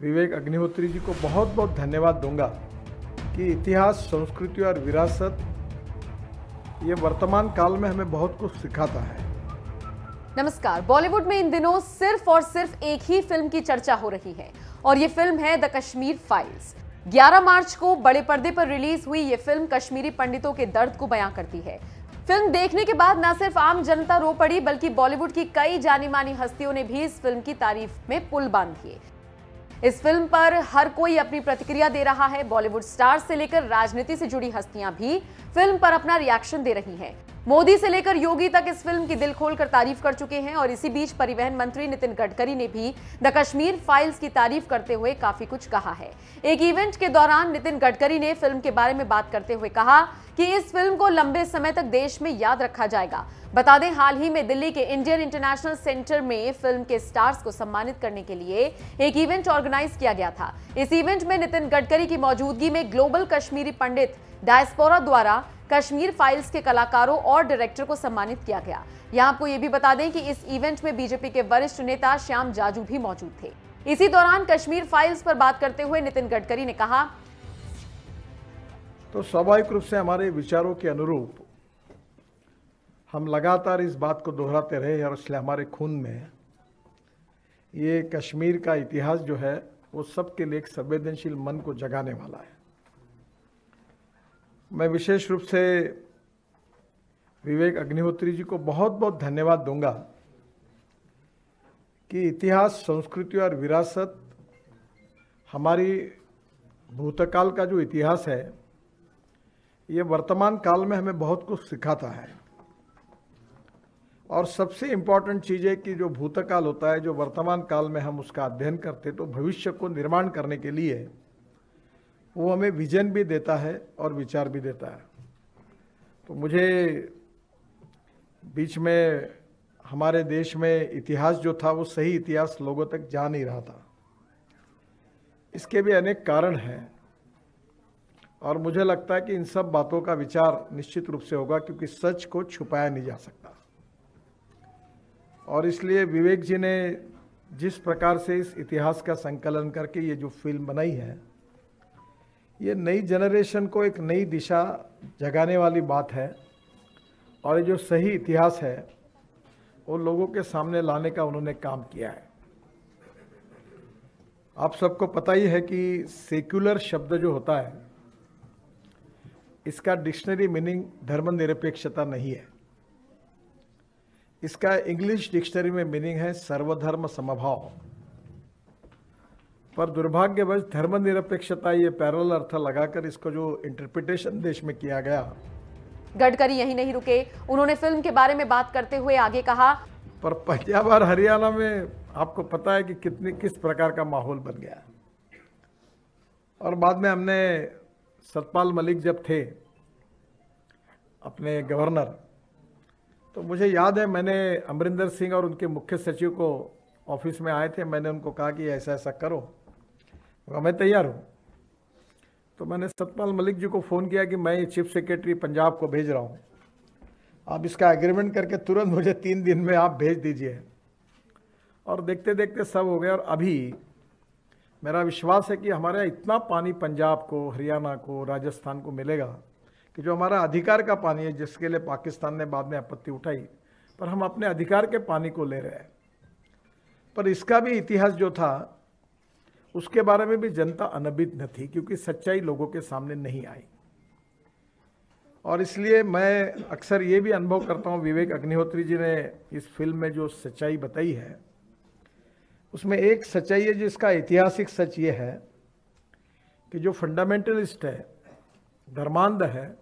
विवेक अग्निहोत्री जी को बहुत बहुत धन्यवाद दूंगा कि इतिहास, संस्कृति और विरासत ये वर्तमान काल में हमें बहुत कुछ सिखाता है। नमस्कार। बॉलीवुड में इन दिनों सिर्फ और सिर्फ एक ही फिल्म की चर्चा हो रही है और ये फिल्म है द कश्मीर फाइल्स। 11 मार्च को बड़े पर्दे पर रिलीज हुई ये फिल्म कश्मीरी पंडितों के दर्द को बयां करती है। फिल्म देखने के बाद न सिर्फ आम जनता रो पड़ी बल्कि बॉलीवुड की कई जानी मानी हस्तियों ने भी इस फिल्म की तारीफ में पुल बांध दिए। इस फिल्म पर हर कोई अपनी प्रतिक्रिया दे रहा है। बॉलीवुड स्टार से लेकर राजनीति से जुड़ी हस्तियां भी फिल्म पर अपना रिएक्शन दे रही हैं। मोदी से लेकर योगी तक इस फिल्म की दिल खोलकर तारीफ कर चुके हैं और इसी बीच परिवहन मंत्री नितिन गडकरी ने भी द कश्मीर फाइल्स की तारीफ करते हुए काफी कुछ कहा है। एक इवेंट के दौरान नितिन गडकरी ने फिल्म के बारे में बात करते हुए कहा कि इस फिल्म को लंबे समय तक देश में याद रखा जाएगा। बता दें, हाल ही में दिल्ली के इंडियन इंटरनेशनल सेंटर में फिल्म के स्टार्स को सम्मानित करने के लिए एक इवेंट ऑर्गेनाइज किया गया था। इस इवेंट में नितिन गडकरी की मौजूदगी में ग्लोबल कश्मीरी पंडित डायस्पोरा द्वारा कश्मीर फाइल्स के कलाकारों और डायरेक्टर को सम्मानित किया गया। यहां आपको यह भी बता दें कि इस इवेंट में बीजेपी के वरिष्ठ नेता श्याम जाजू भी मौजूद थे। इसी दौरान कश्मीर फाइल्स पर बात करते हुए नितिन गडकरी ने कहा, तो स्वाभाविक रूप से हमारे विचारों के अनुरूप हम लगातार इस बात को दोहराते रहे और इसलिए हमारे खून में ये कश्मीर का इतिहास जो है वो सबके लिए एक संवेदनशील मन को जगाने वाला है। मैं विशेष रूप से विवेक अग्निहोत्री जी को बहुत बहुत धन्यवाद दूंगा कि इतिहास, संस्कृति और विरासत हमारी भूतकाल का जो इतिहास है ये वर्तमान काल में हमें बहुत कुछ सिखाता है। और सबसे इम्पॉर्टेंट चीज़ है कि जो भूतकाल होता है, जो वर्तमान काल में हम उसका अध्ययन करते तो भविष्य को निर्माण करने के लिए वो हमें विजन भी देता है और विचार भी देता है। तो मुझे बीच में हमारे देश में इतिहास जो था वो सही इतिहास लोगों तक जा नहीं रहा था। इसके भी अनेक कारण हैं और मुझे लगता है कि इन सब बातों का विचार निश्चित रूप से होगा क्योंकि सच को छुपाया नहीं जा सकता। और इसलिए विवेक जी ने जिस प्रकार से इस इतिहास का संकलन करके ये जो फिल्म बनाई है ये नई जनरेशन को एक नई दिशा जगाने वाली बात है और ये जो सही इतिहास है वो लोगों के सामने लाने का उन्होंने काम किया है। आप सबको पता ही है कि सेक्युलर शब्द जो होता है इसका डिक्शनरी मीनिंग धर्मनिरपेक्षता नहीं है। इसका इंग्लिश डिक्शनरी में मीनिंग है सर्वधर्म समभाव। पर दुर्भाग्यवश धर्मनिरपेक्षता ये पैरेलल अर्थ लगाकर इसको जो इंटरप्रिटेशन देश में किया गया। गडकरी यही नहीं रुके, उन्होंने फिल्म के बारे में बात करते हुए आगे कहा, पर पंजाब और हरियाणा में आपको पता है कि किस प्रकार का माहौल बन गया। और बाद में हमने सतपाल मलिक जब थे अपने गवर्नर, तो मुझे याद है मैंने अमरिंदर सिंह और उनके मुख्य सचिव को ऑफिस में आए थे। मैंने उनको कहा कि ऐसा ऐसा करो, मैं तैयार हूँ। तो मैंने सतपाल मलिक जी को फ़ोन किया कि मैं ये चीफ सेक्रेटरी पंजाब को भेज रहा हूँ, आप इसका एग्रीमेंट करके तुरंत मुझे 3 दिन में आप भेज दीजिए। और देखते देखते सब हो गया। और अभी मेरा विश्वास है कि हमारे इतना पानी पंजाब को, हरियाणा को, राजस्थान को मिलेगा कि जो हमारा अधिकार का पानी है, जिसके लिए पाकिस्तान ने बाद में आपत्ति उठाई, पर हम अपने अधिकार के पानी को ले रहे हैं। पर इसका भी इतिहास जो था उसके बारे में भी जनता अनभिज्ञ थी क्योंकि सच्चाई लोगों के सामने नहीं आई। और इसलिए मैं अक्सर ये भी अनुभव करता हूँ, विवेक अग्निहोत्री जी ने इस फिल्म में जो सच्चाई बताई है उसमें एक सच्चाई है जिसका ऐतिहासिक सच ये है कि जो फंडामेंटलिस्ट है, धर्मांध है,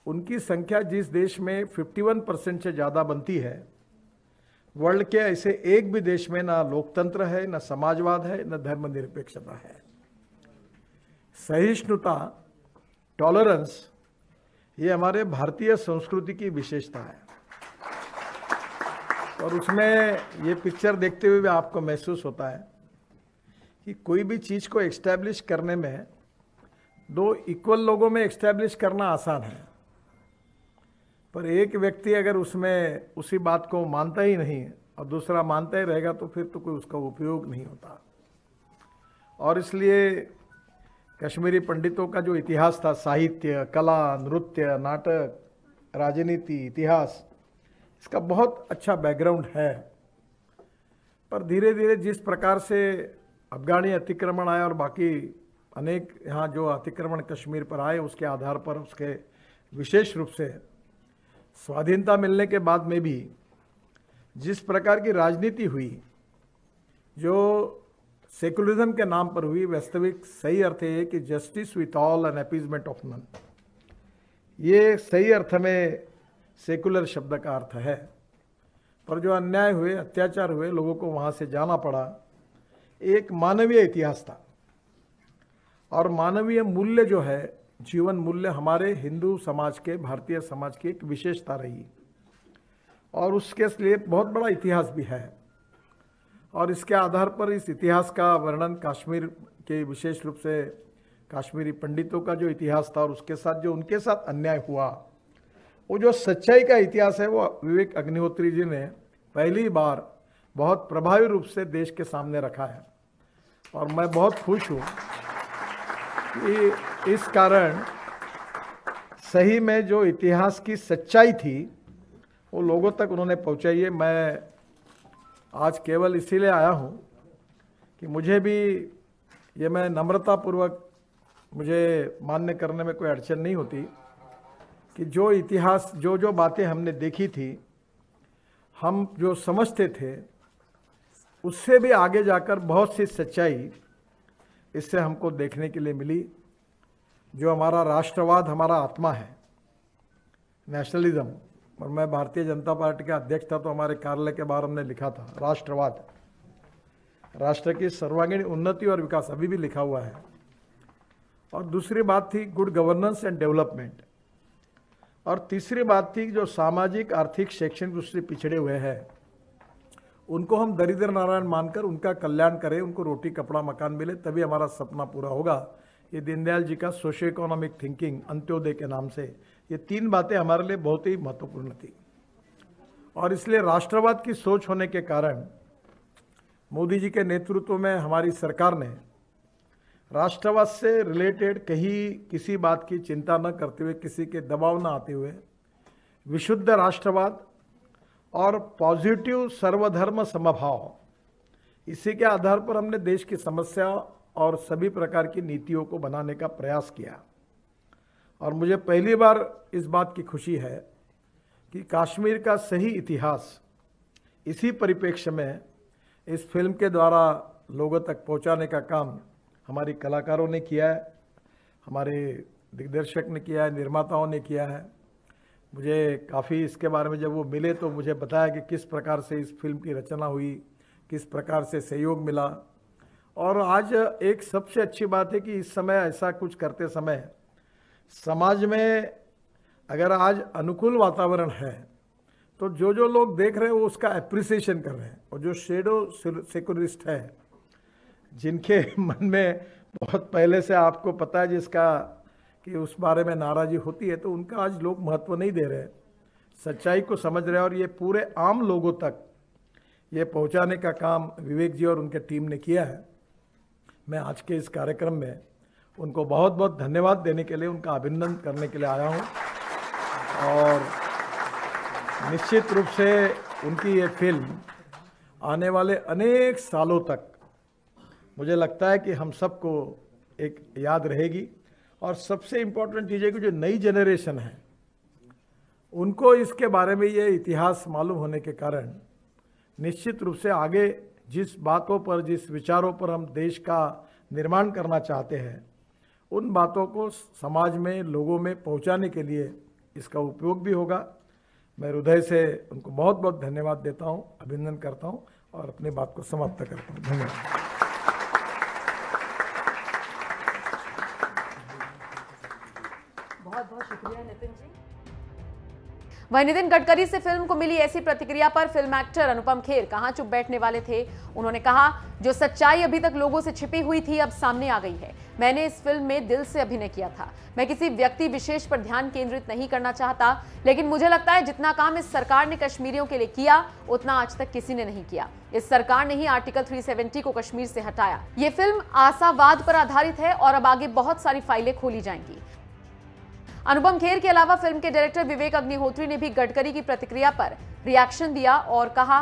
उनकी संख्या जिस देश में 51% से ज़्यादा बनती है, वर्ल्ड के ऐसे एक भी देश में ना लोकतंत्र है, ना समाजवाद है, ना धर्मनिरपेक्षता है। सहिष्णुता, टॉलरेंस, ये हमारे भारतीय संस्कृति की विशेषता है। और उसमें ये पिक्चर देखते हुए भी आपको महसूस होता है कि कोई भी चीज़ को एस्टैब्लिश करने में 2 इक्वल लोगों में एस्टैब्लिश करना आसान है, पर एक व्यक्ति अगर उसमें उसी बात को मानता ही नहीं और दूसरा मानता ही रहेगा तो फिर तो कोई उसका उपयोग नहीं होता। और इसलिए कश्मीरी पंडितों का जो इतिहास था, साहित्य, कला, नृत्य, नाटक, राजनीति, इतिहास, इसका बहुत अच्छा बैकग्राउंड है। पर धीरे धीरे जिस प्रकार से अफगानी अतिक्रमण आया और बाकी अनेक यहाँ जो अतिक्रमण कश्मीर पर आए, उसके आधार पर उसके विशेष रूप से स्वाधीनता मिलने के बाद में भी जिस प्रकार की राजनीति हुई, जो सेकुलरिज्म के नाम पर हुई, वास्तविक सही अर्थ है कि justice with all and appeasement of none, ये सही अर्थ में सेकुलर शब्द का अर्थ है। पर जो अन्याय हुए, अत्याचार हुए, लोगों को वहाँ से जाना पड़ा, एक मानवीय इतिहास था। और मानवीय मूल्य जो है, जीवन मूल्य, हमारे हिंदू समाज के, भारतीय समाज की एक विशेषता रही और उसके लिए बहुत बड़ा इतिहास भी है। और इसके आधार पर इस इतिहास का वर्णन कश्मीर के, विशेष रूप से कश्मीरी पंडितों का जो इतिहास था और उसके साथ जो उनके साथ अन्याय हुआ, वो जो सच्चाई का इतिहास है, वो विवेक अग्निहोत्री जी ने पहली बार बहुत प्रभावी रूप से देश के सामने रखा है। और मैं बहुत खुश हूँ कि इस कारण सही में जो इतिहास की सच्चाई थी वो लोगों तक उन्होंने पहुँचाई है। मैं आज केवल इसीलिए आया हूँ कि मुझे भी ये, मैं नम्रतापूर्वक, मुझे मान्य करने में कोई अड़चन नहीं होती कि जो इतिहास, जो बातें हमने देखी थी, हम जो समझते थे, उससे भी आगे जाकर बहुत सी सच्चाई इससे हमको देखने के लिए मिली। जो हमारा राष्ट्रवाद, हमारा आत्मा है, नेशनलिज्म, और मैं भारतीय जनता पार्टी का अध्यक्ष था तो हमारे कार्यालय के बाहर हमने लिखा था राष्ट्रवाद, राष्ट्र की सर्वांगीण उन्नति और विकास, अभी भी लिखा हुआ है। और दूसरी बात थी गुड गवर्नेंस एंड डेवलपमेंट। और तीसरी बात थी जो सामाजिक, आर्थिक, शैक्षणिक रूप से पिछड़े हुए हैं, उनको हम दरिद्र नारायण मानकर उनका कल्याण करें, उनको रोटी, कपड़ा, मकान मिले, तभी हमारा सपना पूरा होगा। ये दीनदयाल जी का सोशियो इकोनॉमिक थिंकिंग, अंत्योदय के नाम से, ये तीन बातें हमारे लिए बहुत ही महत्वपूर्ण थी। और इसलिए राष्ट्रवाद की सोच होने के कारण मोदी जी के नेतृत्व में हमारी सरकार ने राष्ट्रवाद से रिलेटेड कहीं किसी बात की चिंता न करते हुए, किसी के दबाव न आते हुए, विशुद्ध राष्ट्रवाद और पॉजिटिव सर्वधर्म समभाव, इसी के आधार पर हमने देश की समस्या और सभी प्रकार की नीतियों को बनाने का प्रयास किया। और मुझे पहली बार इस बात की खुशी है कि कश्मीर का सही इतिहास इसी परिप्रेक्ष्य में इस फिल्म के द्वारा लोगों तक पहुंचाने का काम हमारी कलाकारों ने किया है, हमारे दिग्दर्शक ने किया है, निर्माताओं ने किया है। मुझे काफ़ी इसके बारे में जब वो मिले तो मुझे बताया कि किस प्रकार से इस फिल्म की रचना हुई, किस प्रकार से सहयोग मिला। और आज एक सबसे अच्छी बात है कि इस समय ऐसा कुछ करते समय समाज में अगर आज अनुकूल वातावरण है तो जो लोग देख रहे हैं वो उसका एप्रिसिएशन कर रहे हैं। और जो शेडो सेकुलरिस्ट है, जिनके मन में बहुत पहले से आपको पता है जिसका कि उस बारे में नाराज़गी होती है, तो उनका आज लोग महत्व नहीं दे रहे, सच्चाई को समझ रहे हैं। और ये पूरे आम लोगों तक ये पहुंचाने का काम विवेक जी और उनके टीम ने किया है। मैं आज के इस कार्यक्रम में उनको बहुत बहुत धन्यवाद देने के लिए, उनका अभिनंदन करने के लिए आया हूँ। और निश्चित रूप से उनकी ये फिल्म आने वाले अनेक सालों तक मुझे लगता है कि हम सबको एक याद रहेगी। और सबसे इम्पोर्टेंट चीज़ है कि जो नई जनरेशन है उनको इसके बारे में ये इतिहास मालूम होने के कारण निश्चित रूप से आगे जिस बातों पर, जिस विचारों पर हम देश का निर्माण करना चाहते हैं, उन बातों को समाज में, लोगों में पहुंचाने के लिए इसका उपयोग भी होगा। मैं हृदय से उनको बहुत बहुत धन्यवाद देता हूं, अभिनंदन करता हूं और अपनी बात को समाप्त करता हूं। धन्यवाद। बहुत बहुत शुक्रिया नितिन जी। वहीं नितिन गडकरी से फिल्म को मिली ऐसी प्रतिक्रिया पर फिल्म एक्टर अनुपम खेर कहां चुप बैठने वाले थे। उन्होंने कहा, जो सच्चाई अभी तक लोगों से छिपी हुई थी अब सामने आ गई है। मैंने इस फिल्म में दिल से अभिनय किया था। मैं किसी व्यक्ति विशेष पर ध्यान केंद्रित नहीं करना चाहता, लेकिन मुझे लगता है जितना काम इस सरकार ने कश्मीरियों के लिए किया उतना आज तक किसी ने नहीं किया। इस सरकार ने ही आर्टिकल 370 को कश्मीर से हटाया। ये फिल्म आशावाद पर आधारित है और अब आगे बहुत सारी फाइलें खोली जाएंगी। अनुपम खेर के अलावा फिल्म के डायरेक्टर विवेक अग्निहोत्री ने भी गडकरी की प्रतिक्रिया पर रिएक्शन दिया और कहा,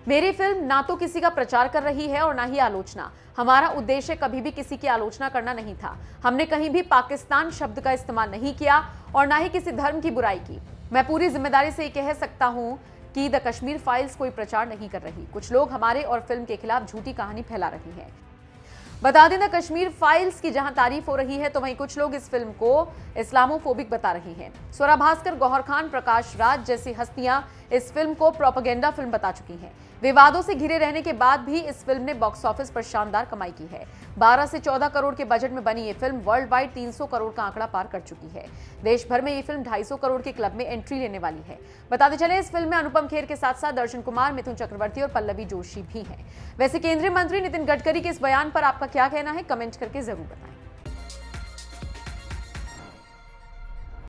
मेरी फिल्म ना तो किसी का प्रचार कर रही है और ना ही आलोचना। हमारा उद्देश्य कभी भी किसी की आलोचना करना नहीं था। हमने कहीं भी पाकिस्तान शब्द का इस्तेमाल नहीं किया और ना ही किसी धर्म की बुराई की। मैं पूरी जिम्मेदारी से कह सकता हूं कि द कश्मीर फाइल्स कोई प्रचार नहीं कर रही। कुछ लोग हमारे और फिल्म के खिलाफ झूठी कहानी फैला रही है। बता दें, द कश्मीर फाइल्स की जहां तारीफ हो रही है तो वहीं कुछ लोग इस फिल्म को इस्लामोफोबिक बता रही हैं। स्वरा भास्कर, गौहर खान, प्रकाश राज जैसी हस्तियां इस फिल्म को प्रोपेगेंडा फिल्म बता चुकी हैं। विवादों से घिरे रहने के बाद भी इस फिल्म ने बॉक्स ऑफिस पर शानदार कमाई की है। 12 से 14 करोड़ के बजट में बनी ये फिल्म वर्ल्ड वाइड 300 करोड़ का आंकड़ा पार कर चुकी है। देश भर में ये फिल्म 250 करोड़ के क्लब में एंट्री लेने वाली है। बताते चले, इस फिल्म में अनुपम खेर के साथ साथ दर्शन कुमार, मिथुन चक्रवर्ती और पल्लवी जोशी भी हैं। वैसे केंद्रीय मंत्री नितिन गडकरी के इस बयान पर आपका क्या कहना है, कमेंट करके जरूर बताएं।